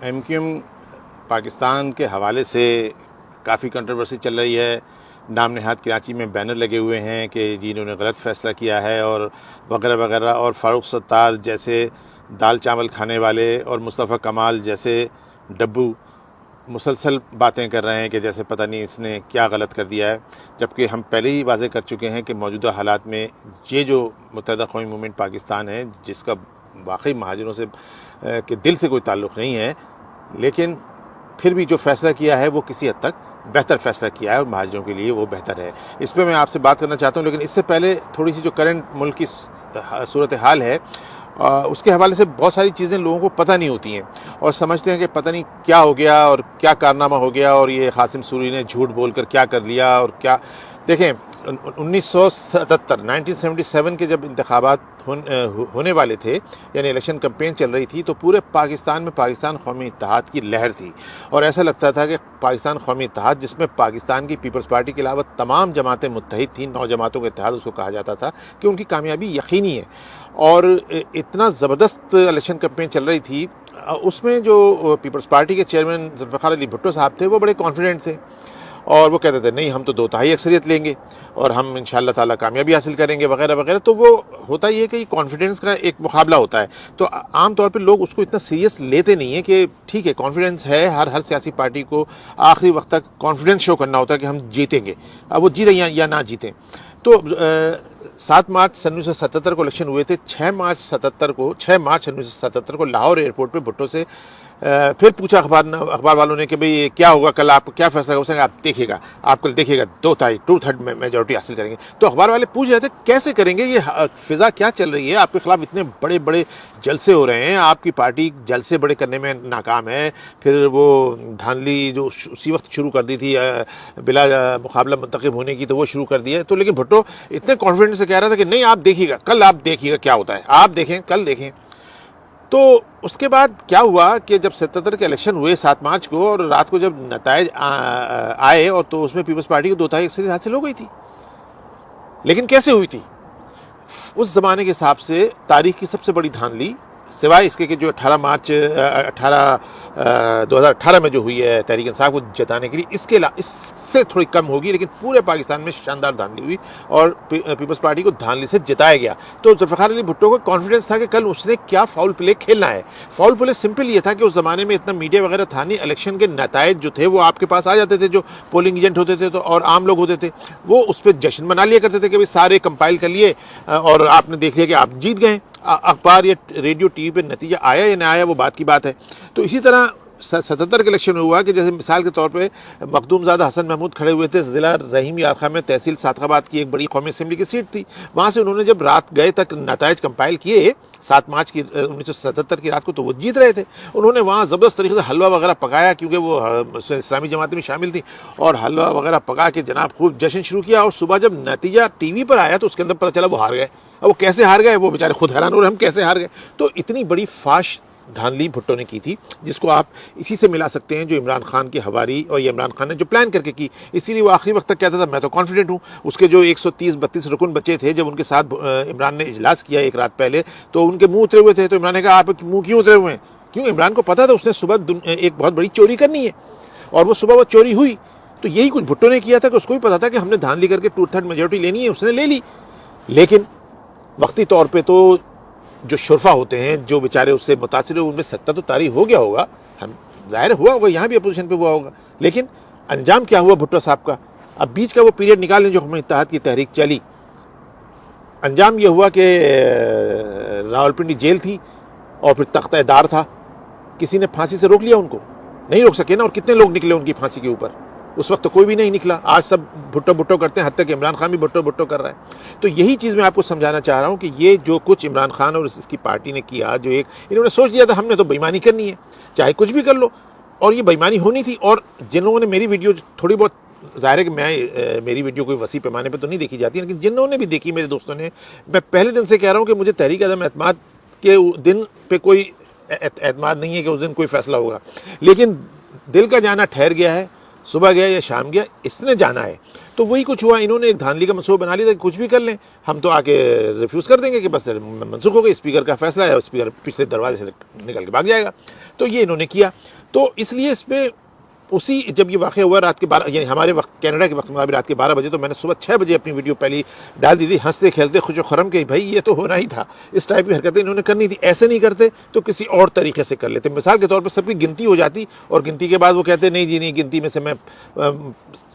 MQM Pakistan के हवाले से काफ़ी कंट्रोवर्सी चल रही है। नाम नहाद कराची में बैनर लगे हुए हैं कि जी इन्होंने गलत फ़ैसला किया है और वगैरह वगैरह, और फ़ारूक सत्तार जैसे दाल चावल खाने वाले और मुस्तफ़ा कमाल जैसे डब्बू मुसलसल बातें कर रहे हैं कि जैसे पता नहीं इसने क्या गलत कर दिया है, जबकि हम पहले ही वाज़े कर चुके हैं कि मौजूदा हालात में ये जो मुत्तहिदा कौमी मूवमेंट पाकिस्तान है, जिसका वाकई महाजरों से के दिल से कोई ताल्लुक़ नहीं है, लेकिन फिर भी जो फ़ैसला किया है वो किसी हद तक बेहतर फ़ैसला किया है और महाजरों के लिए वो बेहतर है। इस पर मैं आपसे बात करना चाहता हूँ, लेकिन इससे पहले थोड़ी सी जो करंट मुल्क की सूरत हाल है उसके हवाले से बहुत सारी चीज़ें लोगों को पता नहीं होती हैं और समझते हैं कि पता नहीं क्या हो गया और क्या कारनामा हो गया और ये कासिम सूरी ने झूठ बोलकर क्या कर लिया और क्या। देखें, 1977 के जब इंतखाबात होने वाले थे, यानी इलेक्शन कैंपेन चल रही थी, तो पूरे पाकिस्तान में पाकिस्तान कौमी इत्तेहाद की लहर थी और ऐसा लगता था कि पाकिस्तान कौमी इत्तेहाद, जिसमें पाकिस्तान की पीपल्स पार्टी के अलावा तमाम जमातें मुत्तहिद थीं, 9 जमातों का इत्तेहाद उसको कहा जाता था, कि उनकी कामयाबी यकीनी है। और इतना ज़बरदस्त इलेक्शन कैंपेन चल रही थी, उसमें जो पीपल्स पार्टी के चेयरमैन जुल्फ़िकार अली भुट्टो साहब थे, वो बड़े कॉन्फिडेंट थे और वो कहते थे नहीं हम तो 2 तिहाई अक्सरियत लेंगे और हम इंशाअल्लाह ताला कामयाबी हासिल करेंगे वगैरह वगैरह। तो वो होता ही है कि कॉन्फिडेंस का एक मुकाबला होता है, तो आम तौर पे लोग उसको इतना सीरियस लेते नहीं है कि ठीक है कॉन्फिडेंस है, हर सियासी पार्टी को आखिरी वक्त तक कॉन्फिडेंस शो करना होता है कि हम जीतेंगे, अब वो जीतें या ना जीतें। तो 7 मार्च 1977 को इलेक्शन हुए थे। 6 मार्च 1977 को लाहौर एयरपोर्ट पे भुट्टो से फिर पूछा अखबार वालों ने कि भाई क्या होगा कल, आप क्या फैसला होगा? उसने आप देखिएगा, आप कल देखिएगा 2/3 मेजॉरिटी हासिल करेंगे। तो अखबार वाले पूछ रहे थे कैसे करेंगे, ये फिजा क्या चल रही है, आपके खिलाफ इतने बड़े बड़े जलसे हो रहे हैं, आपकी पार्टी जलसे बड़े करने में नाकाम है, फिर वो धांधली जो उसी वक्त शुरू कर दी थी बिला मुकाबला मुंतखब होने की, तो वो शुरू कर दी है। तो लेकिन भुट्टो इतने कॉन्फिडेंस से कह रहा था कि नहीं आप देखिएगा कल, आप देखिएगा क्या होता है, आप देखें कल देखें। तो उसके बाद क्या हुआ कि जब 77 के इलेक्शन हुए 7 मार्च को और रात को जब नतायज आए और तो उसमें पीपल्स पार्टी को 2 तिहाई अक्सरियत हासिल हो गई थी। लेकिन कैसे हुई थी? उस ज़माने के हिसाब से तारीख की सबसे बड़ी धांधली, सिवाय इसके कि जो 2018 में जो हुई है तहरीक इंसाफ को जताने के लिए, इससे थोड़ी कम होगी, लेकिन पूरे पाकिस्तान में शानदार धांधली हुई और पीपल्स पार्टी को धांधली से जिताया गया। तो जुल्फ़िकार अली भुट्टो को कॉन्फिडेंस था कि कल उसने क्या फाउल प्ले खेलना है। फाउल प्ले सिंपल ये था कि उस ज़माने में इतना मीडिया वगैरह था नहीं, इलेक्शन के नतायज जो थे वो आपके पास आ जाते थे, जो पोलिंग एजेंट होते थे तो और आम लोग होते थे, वो उस पर जश्न मना लिया करते थे कि भाई सारे कंपाइल कर लिए और आपने देख लिया कि आप जीत गए। अखबार या रेडियो टीवी पे नतीजा आया या ना आया वो बात की बात है। तो इसी तरह 77 के इलेक्शन में हुआ कि जैसे मिसाल के तौर पे मखदूमज़ादा हसन महमूद खड़े हुए थे, ज़िला रहीम यारखा में तहसील सादकाबाद की एक बड़ी कौमी असम्बली की सीट थी। वहाँ से उन्होंने जब रात गए तक नताइज कंपाइल किए 7 मार्च की 1977 की रात को, तो वो जीत रहे थे। उन्होंने वहाँ ज़बरदस्त तरीके से हलवा वगैरह पकाया, क्योंकि वो इस्लामी जमात में शामिल थी, और हलवा वगैरह पका के जनाब खूब जश्न शुरू किया। और सुबह जब नतीजा टीवी पर आया तो उसके अंदर पता चला वो हार गए। अब वो कैसे हार गए, वो बेचारे खुद हैरान हो रहे हम कैसे हार गए। तो इतनी बड़ी फाश धांधली भुट्टो ने की थी, जिसको आप इसी से मिला सकते हैं जो इमरान खान की हवारी और ये इमरान खान ने जो प्लान करके की। इसीलिए वो आखिरी वक्त तक कहता था मैं तो कॉन्फिडेंट हूँ। उसके जो 130-32 रुकन बचे थे, जब उनके साथ इमरान ने इजलास किया एक रात पहले, तो उनके मुंह उतरे हुए थे। तो इमरान ने कहा आप मुंह क्यों उतरे हुए हैं? क्यों? इमरान को पता था उसने सुबह एक बहुत बड़ी चोरी करनी है और वो सुबह वो चोरी हुई। तो यही कुछ भुट्टो ने किया था कि उसको भी पता था कि हमने धांधली करके 2/3 मेजोरिटी लेनी है, उसने ले ली। लेकिन वक्ती तौर पर तो जो शुरफा होते हैं, जो बेचारे उससे मुतासिर हो, उनमें सत्ता तो तारी हो गया होगा, हम जाहिर हुआ होगा, यहाँ भी अपोजिशन पे हुआ होगा, लेकिन अंजाम क्या हुआ भुट्टो साहब का? अब बीच का वो पीरियड निकाल लें जो कौमी इत्तेहाद की तहरीक चली। अंजाम ये हुआ कि रावलपिंडी जेल थी और फिर तख्ता-ए-दार था, किसी ने फांसी से रोक लिया उनको, नहीं रोक सके ना। और कितने लोग निकले उनकी फांसी के ऊपर? उस वक्त तो कोई भी नहीं निकला। आज सब भुट्टो भुट्टो करते हैं, हद तक इमरान खान भी भुट्टो भुट्टो कर रहा है। तो यही चीज़ मैं आपको समझाना चाह रहा हूँ कि ये जो कुछ इमरान खान और इसकी पार्टी ने किया, जो एक इन्होंने सोच लिया था हमने तो बेईमानी करनी है, चाहे कुछ भी कर लो, और ये बेईमानी होनी थी। और जिन लोगों ने मेरी वीडियो थोड़ी बहुत, ज़ाहिर है कि मेरी वीडियो कोई वसी पैमाने पर तो नहीं देखी जाती, लेकिन जिन्होंने भी देखी मेरे दोस्तों ने, मैं पहले दिन से कह रहा हूँ कि मुझे तहरीक अदम एतमाद के दिन पर कोई एतमाद नहीं है कि उस दिन कोई फैसला होगा, लेकिन दिल का जाना ठहर गया है सुबह गया या शाम गया, इसने जाना है। तो वही कुछ हुआ, इन्होंने एक धांधली का मंसूबा बना लिया था कि कुछ भी कर लें, हम तो आके रिफ्यूज़ कर देंगे कि बस मनसूख हो गई, स्पीकर का फैसला है और स्पीकर पिछले दरवाजे से निकल के भाग जाएगा। तो ये इन्होंने किया। तो इसलिए इसमें उसी जब ये वाक़या हुआ रात के 12, यानी हमारे वक्त कनाडा के वक्त के मुताबिक रात के 12 बजे, तो मैंने सुबह 6 बजे अपनी वीडियो पहली डाल दी थी, हंसते खेलते खुश खरम के, भाई ये तो होना ही था, इस टाइप की हरकतें इन्होंने करनी थी, ऐसे नहीं करते तो किसी और तरीके से कर लेते। मिसाल के तौर पर सबकी गिनती हो जाती और गिनती के बाद वो कहते नहीं जी नहीं, गिनती में से मैं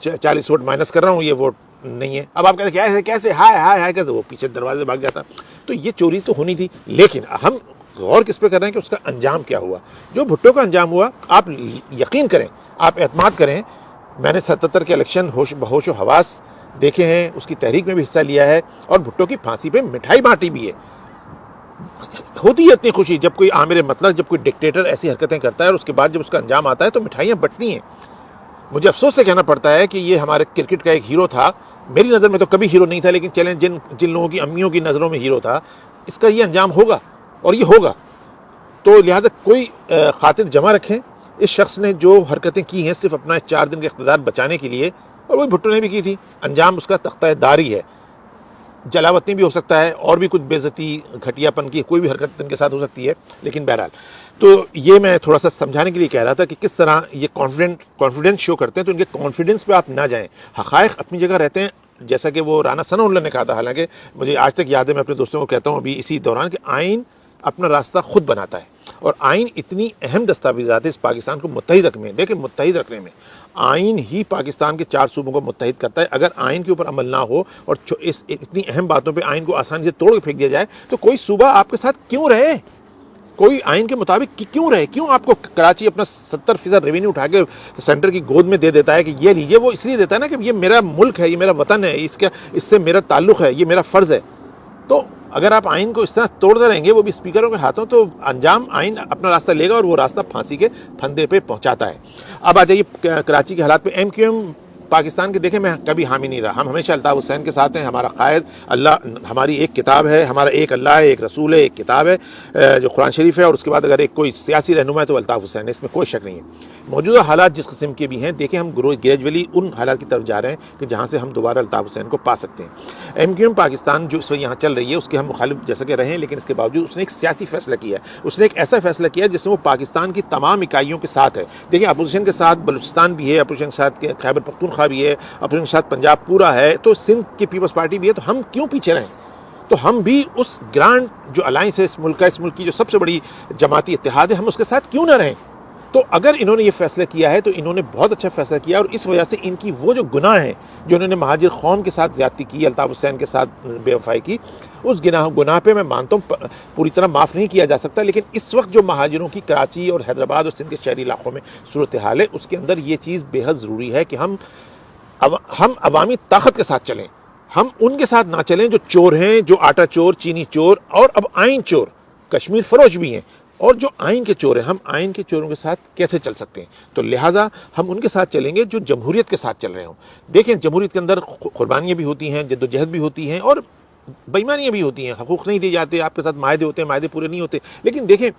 40 वोट माइनस कर रहा हूँ, ये वोट नहीं है। अब आप कहते कैसे कैसे, हाय हाय हाय कहते, वो पीछे दरवाजे भाग जाता। तो ये चोरी तो होनी थी, लेकिन हम गौर किस पे कर रहे हैं कि उसका अंजाम क्या हुआ। जो भुट्टो का अंजाम हुआ, आप यकीन करें, आप एतमाद करें, मैंने 77 के इलेक्शन होश हवास देखे हैं, उसकी तहरीक में भी हिस्सा लिया है और भुट्टो की फांसी पे मिठाई बांटी भी है। होती है इतनी खुशी जब कोई आमिर मतलब, जब कोई डिक्टेटर ऐसी हरकतें करता है और उसके बाद जब उसका अंजाम आता है तो मिठाइयाँ बंटती हैं। मुझे अफसोस से कहना पड़ता है कि ये हमारे क्रिकेट का एक हीरो था, मेरी नज़र में तो कभी हीरो नहीं था, लेकिन चलें जिन लोगों की अम्मियों की नज़रों में हीरो था, इसका ये अंजाम होगा और ये होगा। तो लिहाजा कोई खातिर जमा रखें, इस शख्स ने जो हरकतें की हैं सिर्फ अपना 4 दिन का इख्तिदार बचाने के लिए, और वही भुट्टो ने भी की थी, अंजाम उसका तख्ता-ए-दारी है। जलावतनी भी हो सकता है और भी कुछ बेइज्जती घटियापन की कोई भी हरकत इनके साथ हो सकती है, लेकिन बहरहाल तो ये मैं थोड़ा सा समझाने के लिए कह रहा था कि किस तरह ये कॉन्फिडेंस शो करते हैं, तो इनके कॉन्फिडेंस पे आप ना जाएं। हक़ाइक़ अपनी जगह रहते हैं, जैसा कि वो राना सनाउल्लाह ने कहा था, हालांकि मुझे आज तक याद है, मैं अपने दोस्तों को कहता हूँ अभी इसी दौरान, कि आइन अपना रास्ता खुद बनाता है और आइन इतनी अहम दस्तावेज़ात है इस पाकिस्तान को मुत्तहिद रखने में। देखिए, मुत्तहिद रखने में आइन ही पाकिस्तान के 4 सूबों को मुत्तहिद करता है। अगर आइन के ऊपर अमल ना हो और इस इतनी अहम बातों पे आइन को आसानी से तोड़ के फेंक दिया जाए, तो कोई सूबा आपके साथ क्यों रहे, कोई आइन के मुताबिक क्यों रहे? क्यों आपको कराची अपना 70% रेवेन्यू उठा के सेंटर की गोद में दे देता है कि ये लीजिए? वो इसलिए देता है ना कि ये मेरा मुल्क है, ये मेरा वतन है, इससे मेरा ताल्लुक़ है, ये मेरा फ़र्ज़ है। तो अगर आप आइन को इस तरह तोड़ते रहेंगे, वो भी स्पीकरों के हाथों, तो अंजाम आइन अपना रास्ता लेगा और वो रास्ता फांसी के फंदे पे पहुंचाता है। अब आ जाइए कराची के हालात पे। MQM पाकिस्तान के, देखें, मैं कभी हामी नहीं रहा, हम हमेशा अल्ताफ़ हुसैन के साथ हैं। हमारा कायद अल्लाह, हमारी एक किताब है, हमारा एक अल्लाह है, एक रसूल है, एक किताब है जो कुरान शरीफ है, और उसके बाद अगर एक कोई सियासी रहनुमा है तो अल्ताफ़ हुसैन है, इसमें कोई शक नहीं है। मौजूदा हालात जिस किस्म के भी हैं, देखें, हम ग्रेजुअली उन हालात की तरफ जा रहे हैं कि जहाँ से हम दोबारा अल्ताफ़ हुसैन को पा सकते हैं। MQM पाकिस्तान जो इस वक्त यहाँ चल रही है, उसके हम मुखालिफ जैसा कि रहे हैं, लेकिन इसके बावजूद उसने एक सियासी फैसला किया है। उसने एक ऐसा फैसला किया जिसमें वो पाकिस्तान की तमाम इकाइयों के साथ है। देखिए, अपोजिशन के साथ बलूचिस्तान भी है, अपोजिशन के साथ खैबर पख्तूनख्वा भी है, अपोजिशन के साथ पंजाब पूरा है, तो सिंध की पीपल्स पार्टी भी है। तो हम क्यों पीछे रहें? तो हम भी उस ग्रांड जो अलायंस है इस मुल्क का, इस मुल्क की जो सबसे बड़ी जमाती इत्तेहाद है, हम उसके साथ क्यों ना रहें? तो अगर इन्होंने ये फैसला किया है तो इन्होंने बहुत अच्छा फैसला किया, और इस वजह से इनकी वो जो गुनाह है जो इन्होंने महाजिर कौम के साथ ज्यादती की, अल्ताफ़ हुसैन के साथ बेवफाई की, उस गुनाह पे मैं मानता हूँ पूरी तरह माफ़ नहीं किया जा सकता। लेकिन इस वक्त जो महाजिरों की कराची और हैदराबाद और सिंध के शहरी इलाकों में सूरत हाल है, उसके अंदर ये चीज़ बेहद ज़रूरी है कि हम अवामी ताकत के साथ चलें। हम उनके साथ ना चलें जो चोर हैं, जो आटा चोर, चीनी चोर और अब आइन चोर, कश्मीर फरोश भी हैं, और जो आइन के चोर हैं। हम आइन के चोरों के साथ कैसे चल सकते हैं? तो लिहाजा हम उनके साथ चलेंगे जो जमहूरियत के साथ चल रहे हों। देखें, जमहूरियत के अंदर कुर्बानियाँ भी होती हैं, जद्दोजहद भी होती हैं और बेईमानियाँ भी होती हैं, हकूक़ नहीं दिए जाते, आपके साथ मायदे होते हैं, मायदे पूरे नहीं होते। लेकिन देखें,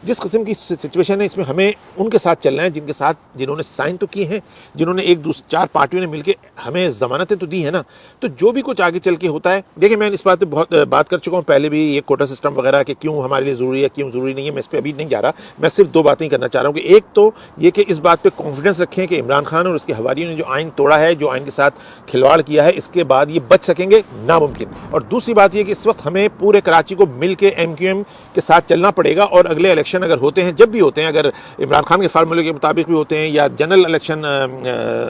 जिस किस्म की सिचुएशन है, इसमें हमें उनके साथ चलना है जिन्होंने साइन तो किए हैं, जिन्होंने 4 पार्टियों ने मिलकर हमें ज़मानतें तो दी है ना। तो जो भी कुछ आगे चल के होता है, देखिए, मैं इस बात पे बहुत बात कर चुका हूँ पहले भी, ये कोटा सिस्टम वगैरह कि क्यों हमारे लिए ज़रूरी है, क्यों ज़रूरी नहीं है, मैं इस पर अभी नहीं जा रहा। मैं सिर्फ 2 बातें करना चाह रहा हूँ कि एक तो ये कि इस बात पर कॉन्फिडेंस रखें कि इमरान खान और उसके हवारियों ने जो आइन तोड़ा है, जो आइन के साथ खिलवाड़ किया है, इसके बाद ये बच सकेंगे नामुमकिन। और दूसरी बात यह कि इस वक्त हमें पूरे कराची को मिल के MQM के साथ चलना पड़ेगा, और अगले इलेक्शन अगर होते हैं, जब भी होते हैं, अगर इमरान खान के फार्मूले के मुताबिक भी होते हैं या जनरल इलेक्शन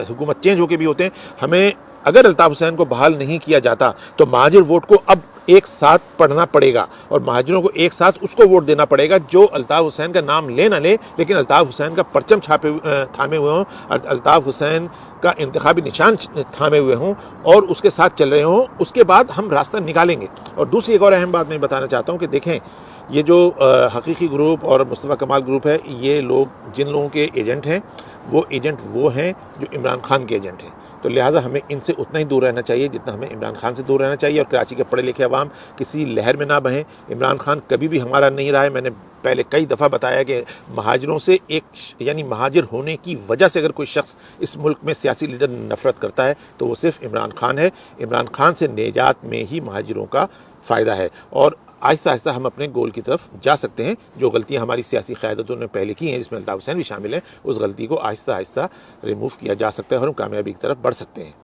हुकूमत चेंज होकर भी होते हैं, हमें अगर अल्ताफ़ हुसैन को बहाल नहीं किया जाता तो महाजिर वोट को अब एक साथ पढ़ना पड़ेगा और महाजिरों को एक साथ उसको वोट देना पड़ेगा जो अल्ताफ़ हुसैन का नाम ले ना ले, लेकिन अल्ताफ़ हुसैन का परचम थामे हुए हों, अल्ताफ़ हुसैन का इंतखाबी निशान थामे हुए हों और उसके साथ चल रहे हों। उसके बाद हम रास्ता निकालेंगे। और दूसरी एक और अहम बात मैं बताना चाहता हूँ कि देखें, ये जो हकीकी ग्रुप और मुस्तफ़ा कमाल ग्रुप है, ये लोग जिन लोगों के एजेंट हैं वो एजेंट वो हैं जो इमरान खान के एजेंट हैं। तो लिहाजा हमें इनसे उतना ही दूर रहना चाहिए जितना हमें इमरान खान से दूर रहना चाहिए। और कराची के पढ़े लिखे अवाम किसी लहर में ना बहें। इमरान खान कभी भी हमारा नहीं रहा है। मैंने पहले कई दफ़ा बताया कि महाजिरों से यानी महाजिर होने की वजह से अगर कोई शख्स इस मुल्क में सियासी लीडर नफरत करता है तो वो सिर्फ इमरान खान है। इमरान खान से निजात में ही महाजिरों का फ़ायदा है और आहिस्ता आहिस्ता हम अपने गोल की तरफ जा सकते हैं। जो गलतियां हमारी सियासी क़यादतों ने पहले की हैं, जिसमें अल्ताफ़ हुसैन भी शामिल हैं, उस गलती को आहिस्ता आहिस्ता रिमूव किया जा सकता है और हम कामयाबी की तरफ बढ़ सकते हैं।